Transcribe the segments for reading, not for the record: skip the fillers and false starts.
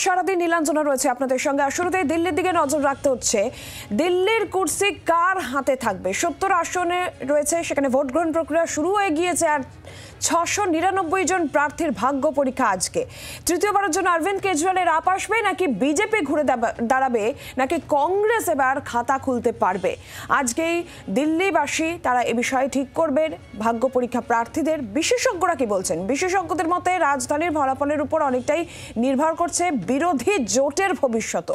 সারাদিন নীলাঞ্জনা রয়েছে আপনাদের সঙ্গে। শুরুতেই দিল্লির দিকে নজর রাখতে হচ্ছে। দিল্লির কুর্সি কার হাতে থাকবে? 70 আসনে রয়েছে, সেখানে ভোট গ্রহণ প্রক্রিয়া শুরু হয়ে গিয়েছে আর 699 জন প্রার্থীর ভাগ্য পরীক্ষা আজকে। তৃতীয়বারের জন্য অরবিন্দ কেজরিওয়ালের আপ আসবে নাকি বিজেপি ঘুরে দাঁড়াবে নাকি কংগ্রেস এবার খাতা খুলতে পারবে? আজকেই দিল্লিবাসী তারা এ বিষয়ে ঠিক করবেন ভাগ্য পরীক্ষা প্রার্থীদের। বিশেষজ্ঞরা কি বলছেন? বিশেষজ্ঞদের মতে রাজধানীর ফলাফলের উপর অনেকটাই নির্ভর করছে বিরোধী জোটের ভবিষ্যৎ।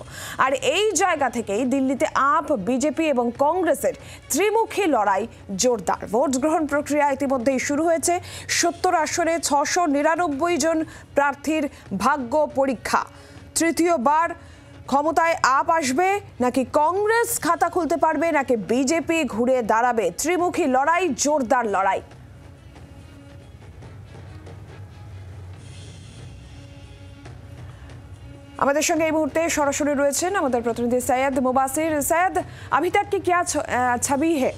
আর এই জায়গা থেকেই দিল্লিতে আপ, বিজেপি এবং কংগ্রেসের ত্রিমুখী লড়াই জোরদার। ভোট গ্রহণ প্রক্রিয়া ইতিমধ্যেই শুরু হয়েছে। 70 আসনে 699 জন প্রার্থীর ভাগ্য পরীক্ষা। তৃতীয়বার ক্ষমতায় আপ আসবে নাকি কংগ্রেস খাতা খুলতে পারবে নাকি বিজেপি ঘুরে দাঁড়াবে? ত্রিমুখী লড়াই, জোরদার লড়াই। আমাদের সঙ্গে এই মুহূর্তে সরাসরি রয়েছেন আমাদের প্রতিনিধি সৈয়দ মুবাসির। सैयद, अभी तक की क्या छवि है?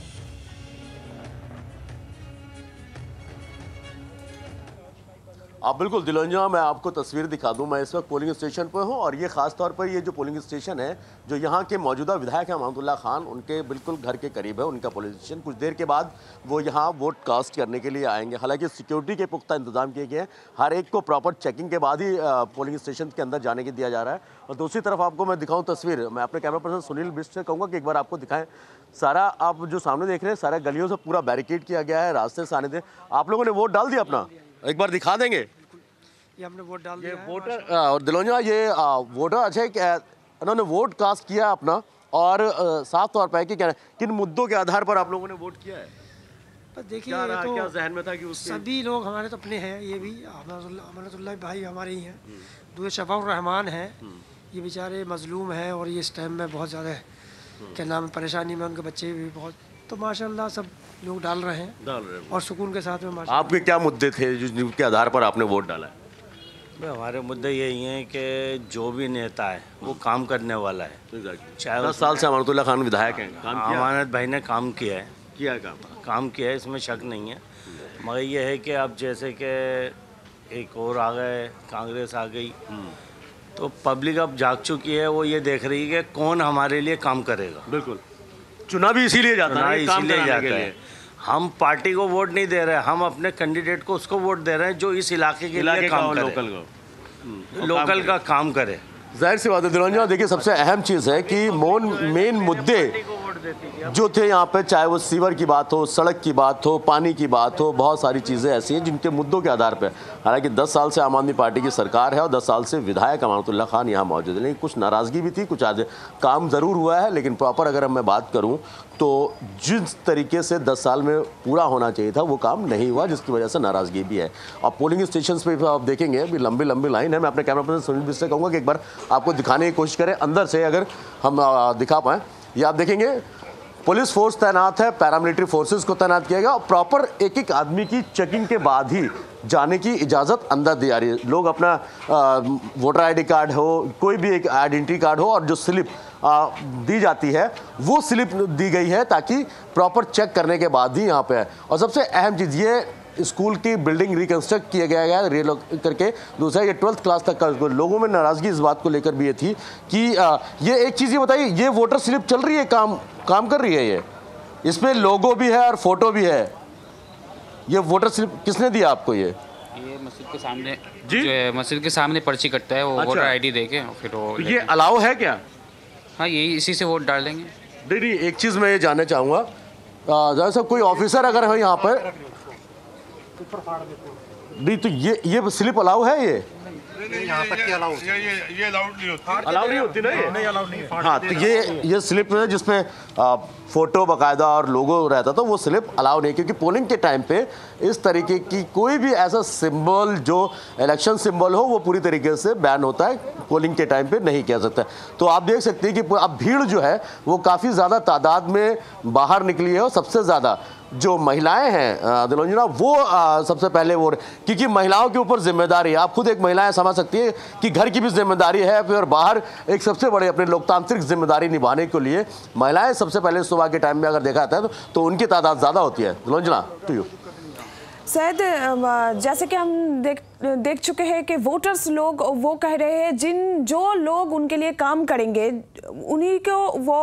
बिल्कुल दिलोंजा, मैं आपको तस्वीर दिखा दूं। मैं इस वक्त पोलिंग स्टेशन पर हूं और ये खास तौर पर ये जो पोलिंग स्टेशन है, जो यहाँ के मौजूदा विधायक हैं महमूदुल्ला खान, उनके बिल्कुल घर के करीब है उनका पोलिंग स्टेशन। कुछ देर के बाद वो यहाँ वोट कास्ट करने के लिए आएंगे। हालांकि सिक्योरिटी के पुख्ता इंतजाम किए गए हैं, हर एक को प्रॉपर चेकिंग के बाद ही पोलिंग स्टेशन के अंदर जाने के दिया जा रहा है। और दूसरी तरफ आपको मैं दिखाऊँ तस्वीर, मैं अपने कैमरा पर्सन सुनील बिष्ट से कहूँगा कि एक बार आपको दिखाएं। सारा आप जो सामने देख रहे हैं, सारा गलियों से पूरा बैरिकेड किया गया है, रास्ते से आने दें। आप लोगों ने वोट डाल दिया अपना? एक बार दिखा देंगे। ये हमने वोट डाल दिया है। वोटर और दिलोंजा, ये वोटर अच्छा है कि उन्होंने वोट कास्ट किया अपना और साफ तौर पर है कि किन मुद्दों के आधार पर आप लोगों ने वोट किया है? पर देखिए, तो क्या जहन में था कि सभी लोग हमारे तो अपने हैं, ये भी अमनतुल्लाह भाई हमारे ही हैं, दूसरे शफाउर रहमान हैं, ये बेचारे मजलूम हैं और ये इस टाइम में बहुत ज़्यादा क्या नाम परेशानी में, उनके बच्चे भी बहुत, तो माशाल्लाह सब लोग डाल रहे हैं और सुकून के साथ में। आपके क्या मुद्दे थे जिनके आधार पर आपने वोट डाला है? हमारे मुद्दे यही हैं कि जो भी नेता है वो काम करने वाला है। चाहे 10 साल से अमनतुल्लाह खान विधायक हैं, अमानत भाई ने काम किया है, काम किया है, इसमें शक नहीं है। मगर ये है कि अब जैसे कि एक और आ गए, कांग्रेस आ गई, तो पब्लिक अब जाग चुकी है, वो ये देख रही है कि कौन हमारे लिए काम करेगा। बिल्कुल, चुनाव भी इसीलिए जाता है, इसीलिए जाता है। हम पार्टी को वोट नहीं दे रहे, हम अपने कैंडिडेट को उसको वोट दे रहे हैं जो इस इलाके के लिए काम करे, लोकल का काम करे। जाहिर सी बात है दिलोंजा, देखिए सबसे अहम चीज़ है कि मेन मुद्दे जो थे यहाँ पे, चाहे वो सीवर की बात हो, सड़क की बात हो, पानी की बात हो, बहुत सारी चीज़ें ऐसी हैं जिनके मुद्दों के आधार पे, हालांकि 10 साल से आम आदमी पार्टी की सरकार है और 10 साल से विधायक अमानतुल्ला खान यहाँ मौजूद है, लेकिन कुछ नाराज़गी भी थी, कुछ आज काम ज़रूर हुआ है, लेकिन प्रॉपर अगर मैं बात करूँ तो जिस तरीके से 10 साल में पूरा होना चाहिए था वो काम नहीं हुआ, जिसकी वजह से नाराज़गी भी है। और पोलिंग स्टेशन पे आप देखेंगे अभी लंबी लंबी लाइन है। मैं अपने कैमरा पर्सन सुनील बिष्ट से कहूँगा कि एक बार आपको दिखाने की कोशिश करें अंदर से, अगर हम दिखा पाएँ। ये आप देखेंगे पुलिस फोर्स तैनात है, पैरामिलिट्री फोर्सेस को तैनात किया गया और प्रॉपर एक एक आदमी की चेकिंग के बाद ही जाने की इजाज़त अंदर दी जा रही है। लोग अपना वोटर आईडी कार्ड हो, कोई भी एक आइडेंटिटी कार्ड हो और जो स्लिप दी जाती है वो स्लिप दी गई है ताकि प्रॉपर चेक करने के बाद ही यहाँ पे है। और सबसे अहम चीज़, ये स्कूल की बिल्डिंग रिकंस्ट्रक्ट किया गया है रेल करके। दूसरा, ये 12th क्लास तक का स्कूल। लोगों में नाराज़गी इस बात को लेकर भी ये थी कि ये एक चीज़ ये बताइए, ये वोटर स्लिप चल रही है, काम कर रही है, ये इसमें लोगो भी है और फोटो भी है। ये वोटर स्लिप किसने दिया आपको? ये मस्जिद के सामने जी, जो है मस्जिद के सामने पर्ची कटता है वो। अच्छा। वोटर आईडी देके फिर वो ये अलाउ है क्या? हाँ, यही इसी से वोट डाल देंगे। नहीं, एक चीज़ मैं ये जानना चाहूँगा, जैसा सब कोई ऑफिसर अगर है यहाँ पर, नहीं तो ये स्लिप अलाउ है? ये यहाँ तक की अलाउ, ये अलाउड नहीं होती, अलाउ नहीं होती ना, ये नहीं अलाउड नहीं है। हाँ, तो ये स्लिप है जिसमें फोटो बकायदा और लोगो रहता था, वो स्लिप अलाउ नहीं, क्योंकि पोलिंग के टाइम पे इस तरीके की कोई भी ऐसा सिंबल जो इलेक्शन सिंबल हो वो पूरी तरीके से बैन होता है, पोलिंग के टाइम पे नहीं किया सकता। तो आप देख सकते हैं कि अब भीड़ जो है वो काफ़ी ज़्यादा तादाद में बाहर निकली है और सबसे ज़्यादा जो महिलाएं हैं दिलोंजना, वो सबसे पहले वो, क्योंकि महिलाओं के ऊपर जिम्मेदारी है। आप खुद एक महिलाएं समझ सकती है कि घर की भी जिम्मेदारी है, फिर बाहर एक सबसे बड़े अपने लोकतांत्रिक जिम्मेदारी निभाने के लिए महिलाएं सबसे पहले सुबह के टाइम में अगर देखा जाता है तो उनकी तादाद ज़्यादा होती है। दिलोंजना, टू यू। सैयद, जैसे कि हम देख चुके हैं कि वोटर्स लोग वो कह रहे हैं जो लोग उनके लिए काम करेंगे उन्हीं को वो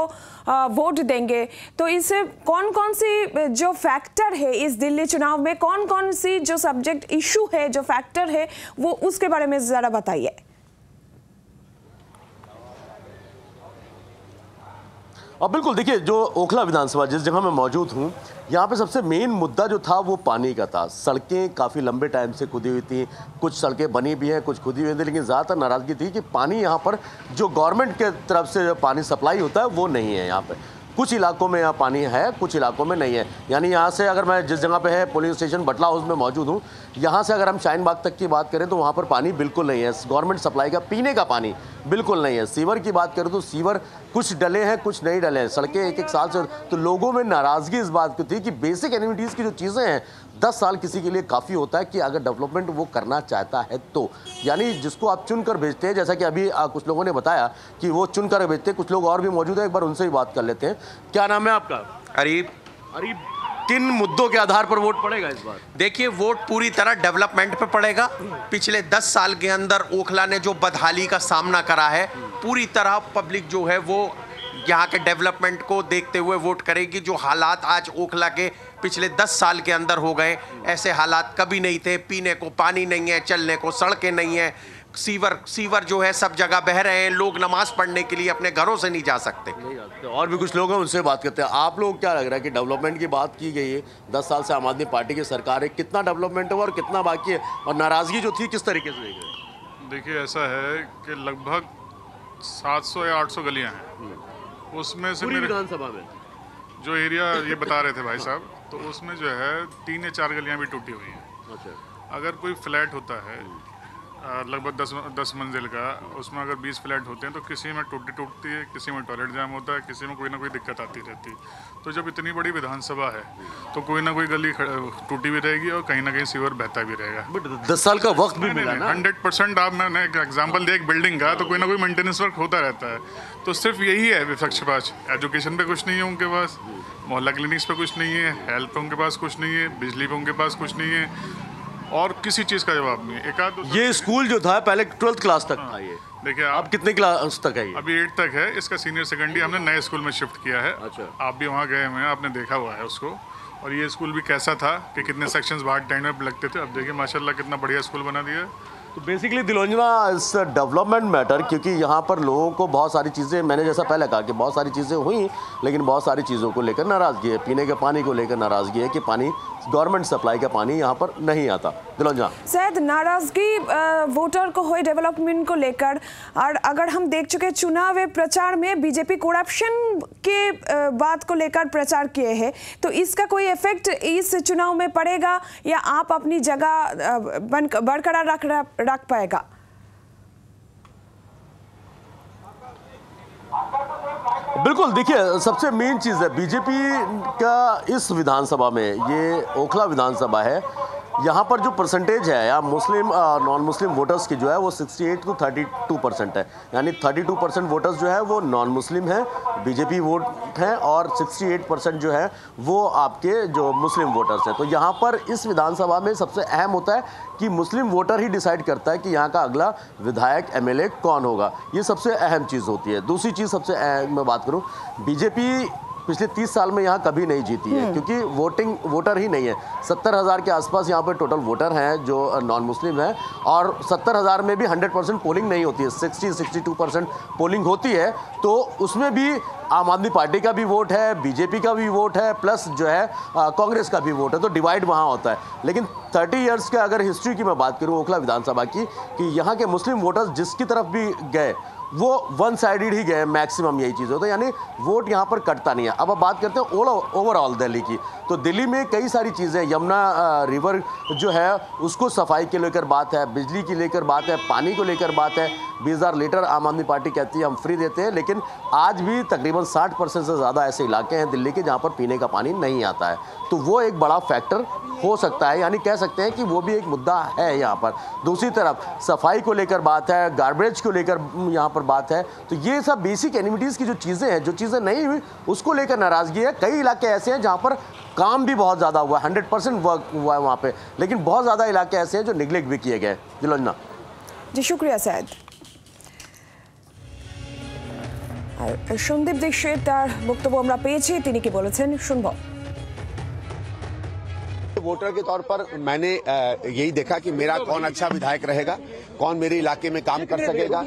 वोट देंगे। तो इससे कौन कौन सी जो फैक्टर है इस दिल्ली चुनाव में, कौन कौन सी जो सब्जेक्ट इशू है, जो फैक्टर है, वो उसके बारे में ज़रा बताइए। अब बिल्कुल देखिए, जो ओखला विधानसभा जिस जगह मैं मौजूद हूँ, यहाँ पे सबसे मेन मुद्दा जो था वो पानी का था। सड़कें काफ़ी लंबे टाइम से खुदी हुई थी, कुछ सड़कें बनी भी हैं, कुछ खुदी हुई थी, लेकिन ज़्यादातर नाराज़गी थी कि पानी यहाँ पर जो गवर्नमेंट के तरफ से जो पानी सप्लाई होता है वो नहीं है। यहाँ पे कुछ इलाकों में यहाँ पानी है, कुछ इलाकों में नहीं है। यानी यहाँ से अगर मैं जिस जगह पे है पोलिंग स्टेशन बटला हाउस में मौजूद हूँ, यहाँ से अगर हम शाहीन बाग तक की बात करें तो वहाँ पर पानी बिल्कुल नहीं है। गवर्नमेंट सप्लाई का पीने का पानी बिल्कुल नहीं है। सीवर की बात करें तो सीवर कुछ डले हैं, कुछ नहीं डले हैं। सड़कें एक साल से, तो लोगों में नाराज़गी इस बात की थी कि बेसिक एमिनिटीज़ की जो चीज़ें हैं 10 साल किसी के लिए काफ़ी होता है कि अगर डेवलपमेंट वो करना चाहता है तो, यानी जिसको आप चुन कर भेजते हैं, जैसा कि अभी कुछ लोगों ने बताया कि वो चुन कर भेजते हैं। कुछ लोग और भी मौजूद हैं, एक बार उनसे ही बात कर लेते हैं। क्या नाम है आपका? अरीब। किन मुद्दों के आधार पर वोट पड़ेगा इस बार? देखिए, वोट पूरी तरह डेवलपमेंट पे पड़ेगा। पिछले 10 साल के अंदर ओखला ने जो बदहाली का सामना करा है, पूरी तरह पब्लिक जो है वो यहाँ के डेवलपमेंट को देखते हुए वोट करेगी। जो हालात आज ओखला के पिछले 10 साल के अंदर हो गए, ऐसे हालात कभी नहीं थे। पीने को पानी नहीं है, चलने को सड़कें नहीं है, सीवर जो है सब जगह बह रहे हैं। लोग नमाज पढ़ने के लिए अपने घरों से नहीं जा सकते। और भी कुछ लोग हैं, उनसे बात करते हैं। आप लोग क्या लग रहा है कि डेवलपमेंट की बात की गई है, 10 साल से आम आदमी पार्टी की सरकार है, कितना डेवलपमेंट हुआ और कितना बाकी है, और नाराजगी जो थी किस तरीके से देख रहे हैं? देखिए, ऐसा है कि लगभग 700 या 800 गलियां हैं। उसमें से मेरे विधानसभा में जो एरिया ये बता रहे थे भाई साहब, तो उसमें जो है 3 या 4 गलियां भी टूटी हुई हैं। अच्छा। अगर कोई फ्लैट होता है लगभग 10 मंजिल का, उसमें अगर 20 फ्लैट होते हैं तो किसी में टूटती है, किसी में टॉयलेट जाम होता है, किसी में कोई ना कोई दिक्कत आती रहती है। तो जब इतनी बड़ी विधानसभा है तो कोई ना कोई गली टूटी भी रहेगी और कहीं ना कहीं सीवर बहता भी रहेगा। बट 10 साल का वक्त भी मिला ना। 100% आप, मैंने एक एग्जाम्पल दिया एक बिल्डिंग का, तो कोई ना कोई मेंटेनेंस वर्क होता रहता है। तो सिर्फ यही है विपक्ष के पास, एजुकेशन पे कुछ नहीं है उनके पास, मोहल्ला क्लिनिक्स पे कुछ नहीं है, हेल्थ पे उनके पास कुछ नहीं है, बिजली पे उनके पास कुछ नहीं है, और किसी चीज़ का जवाब नहीं है। एक आध ये स्कूल जो था पहले 12th क्लास तक था। ये देखिए, आप कितने क्लास तक है? ये अभी 8 तक है। इसका सीनियर सेकेंडरी हमने नए स्कूल में शिफ्ट किया है। अच्छा। आप भी वहाँ गए हुए हैं, आपने देखा हुआ है उसको। और ये स्कूल भी कैसा था कि कितने सेक्शंस बाहर टाइम में लगते थे, अब देखिए माशाल्लाह कितना बढ़िया स्कूल बना दिया है। तो बेसिकली दिलोंजना इस डेवलपमेंट मैटर, क्योंकि यहाँ पर लोगों को बहुत सारी चीज़ें, मैंने जैसा पहले कहा कि बहुत सारी चीज़ें हुई, लेकिन बहुत सारी चीज़ों को लेकर नाराज़गी है। पीने के पानी को लेकर नाराज़गी है कि पानी, गवर्नमेंट सप्लाई का पानी यहाँ पर नहीं आता। दिलोंजना शायद नाराज़गी वोटर को हुई डेवलपमेंट को लेकर, और अगर हम देख चुके चुनाव प्रचार में बीजेपी करप्शन के बात को लेकर प्रचार किए हैं, तो इसका कोई इफेक्ट इस चुनाव में पड़ेगा या आप अपनी जगह बरकरार रख पाएगा? बिल्कुल, देखिए सबसे मेन चीज़ है बीजेपी का इस विधानसभा में, ये ओखला विधानसभा है, यहाँ पर जो परसेंटेज है या मुस्लिम नॉन मुस्लिम वोटर्स की जो है वो 68 to 32% है। यानी 32% वोटर्स जो है वो नॉन मुस्लिम हैं, बीजेपी वोट हैं, और 68% जो है वो आपके जो मुस्लिम वोटर्स हैं। तो यहाँ पर इस विधानसभा में सबसे अहम होता है कि मुस्लिम वोटर ही डिसाइड करता है कि यहाँ का अगला विधायक MLA कौन होगा। ये सबसे अहम चीज़ होती है। दूसरी चीज़ सबसे अहम मैं बात करूँ, बीजेपी पिछले 30 साल में यहाँ कभी नहीं जीती है, क्योंकि वोटर ही नहीं है। 70,000 के आसपास यहाँ पे टोटल वोटर हैं जो नॉन मुस्लिम हैं, और 70,000 में भी 100% पोलिंग नहीं होती है, 60-62% पोलिंग होती है। तो उसमें भी आम आदमी पार्टी का भी वोट है, बीजेपी का भी वोट है, प्लस जो है कांग्रेस का भी वोट है। तो डिवाइड वहाँ होता है। लेकिन 30 ईयर्स के अगर हिस्ट्री की मैं बात करूँ ओखला विधानसभा की, कि यहाँ के मुस्लिम वोटर्स जिसकी तरफ भी गए वो वन साइडेड ही गए, मैक्सिमम यही चीज़ होता है, यानी वोट यहाँ पर कटता नहीं है। अब बात करते हैं ओवरऑल दिल्ली की, तो दिल्ली में कई सारी चीज़ें, यमुना रिवर जो है उसको सफाई के लेकर बात है, बिजली की लेकर बात है, पानी को लेकर बात है। 20,000 लीटर आम आदमी पार्टी कहती है हम फ्री देते हैं, लेकिन आज भी तकरीबन 60% से ज़्यादा ऐसे इलाके हैं दिल्ली के जहाँ पर पीने का पानी नहीं आता है। तो वो एक बड़ा फैक्टर हो सकता है, यानी कह सकते हैं कि वो भी एक मुद्दा है यहाँ पर। दूसरी तरफ सफाई को लेकर बात है, गार्बेज को लेकर यहाँ पर बात है। तो ये सब बेसिक एमिनिटीज़ की जो चीज़ें हैं, जो चीज़ें नहीं हुई उसको लेकर नाराज़गी है। कई इलाके ऐसे हैं जहाँ पर काम भी बहुत ज़्यादा हुआ, 100% वर्क हुआ है वहाँ पे, लेकिन बहुत ज़्यादा इलाके ऐसे हैं जो निगलेक्ट भी किए गए। दिलोंजना जी, शुक्रिया सैयद। আর সন্দীপ দীক্ষিত তার বক্তব্য আমরা পেয়েছি, তিনি কি বলেছেন শুনবো। वोटर के तौर पर मैंने यही देखा कि मेरा कौन अच्छा विधायक रहेगा, कौन मेरे इलाके में काम कर सकेगा,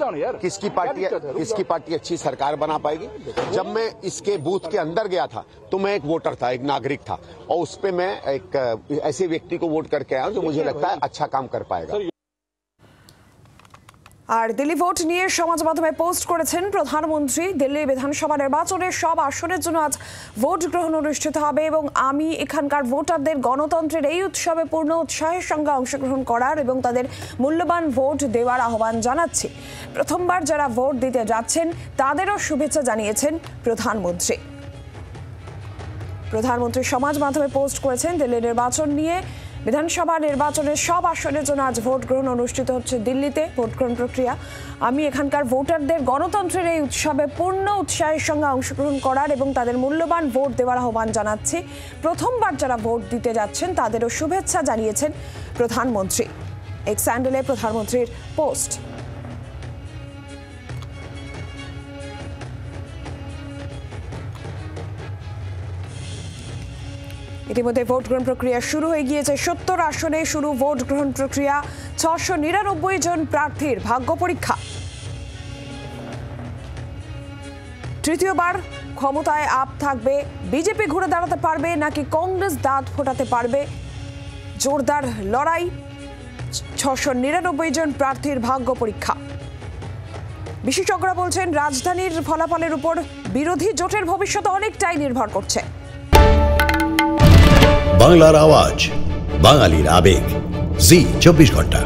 किसकी पार्टी अच्छी सरकार बना पाएगी। जब मैं इसके बूथ के अंदर गया था तो मैं एक वोटर था, एक नागरिक था, और उस पे मैं एक ऐसे व्यक्ति को वोट करके आया हूं जो मुझे लगता है अच्छा काम कर पाएगा। আর দিল্লি ভোট নিয়ে সমাজ মাধ্যমে পোস্ট করেছেন প্রধানমন্ত্রী। দিল্লি বিধানসভা নির্বাচনের সব আসনের জন্য আজ ভোট গ্রহণ অনুষ্ঠিত হবে এবং আমি এখানকার ভোটারদের গণতন্ত্রের এই উৎসবে পূর্ণ উৎসাহের সঙ্গে অংশগ্রহণ করার এবং তাদের মূল্যবান ভোট দেওয়ার আহ্বান জানাচ্ছি। প্রথমবার যারা ভোট দিতে যাচ্ছেন তাদেরও শুভেচ্ছা জানিয়েছেন প্রধানমন্ত্রী। প্রধানমন্ত্রী সমাজ মাধ্যমে পোস্ট করেছেন দিল্লি নির্বাচন নিয়ে। বিধানসভা নির্বাচনের সব আসনের জন্য আজ ভোট গ্রহণ অনুষ্ঠিত হচ্ছে দিল্লিতে। ভোট গ্রহণ প্রক্রিয়া, আমি এখানকার ভোটারদের গণতন্ত্রের এই উৎসবে পূর্ণ উৎসাহের সঙ্গে অংশগ্রহণ করার এবং তাদের মূল্যবান ভোট দেওয়ার আহ্বান জানাচ্ছি। প্রথমবার যারা ভোট দিতে যাচ্ছেন তাদেরও শুভেচ্ছা জানিয়েছেন প্রধানমন্ত্রী। এক্স হ্যান্ডেলে প্রধানমন্ত্রীর পোস্ট। ইতিমধ্যে ভোট গ্রহণ প্রক্রিয়া শুরু হয়ে গিয়েছে। 70 আসনে শুরু ভোট গ্রহণ প্রক্রিয়া। 699 জন প্রার্থীর ভাগ্য পরীক্ষা। তৃতীয়বার ক্ষমতায় আপ থাকবে, বিজেপি ঘুরে দাঁড়াতে পারবে নাকি কংগ্রেস দাঁত ফোটাতে পারবে, জোরদার লড়াই। 699 জন প্রার্থীর ভাগ্য পরীক্ষা। বিশেষজ্ঞরা বলছেন রাজধানীর ফলাফলের উপর বিরোধী জোটের ভবিষ্যৎ অনেকটাই নির্ভর করছে। বাংলার আওয়াজ, বাঙালির আবেগ, জি 24 ঘন্টা।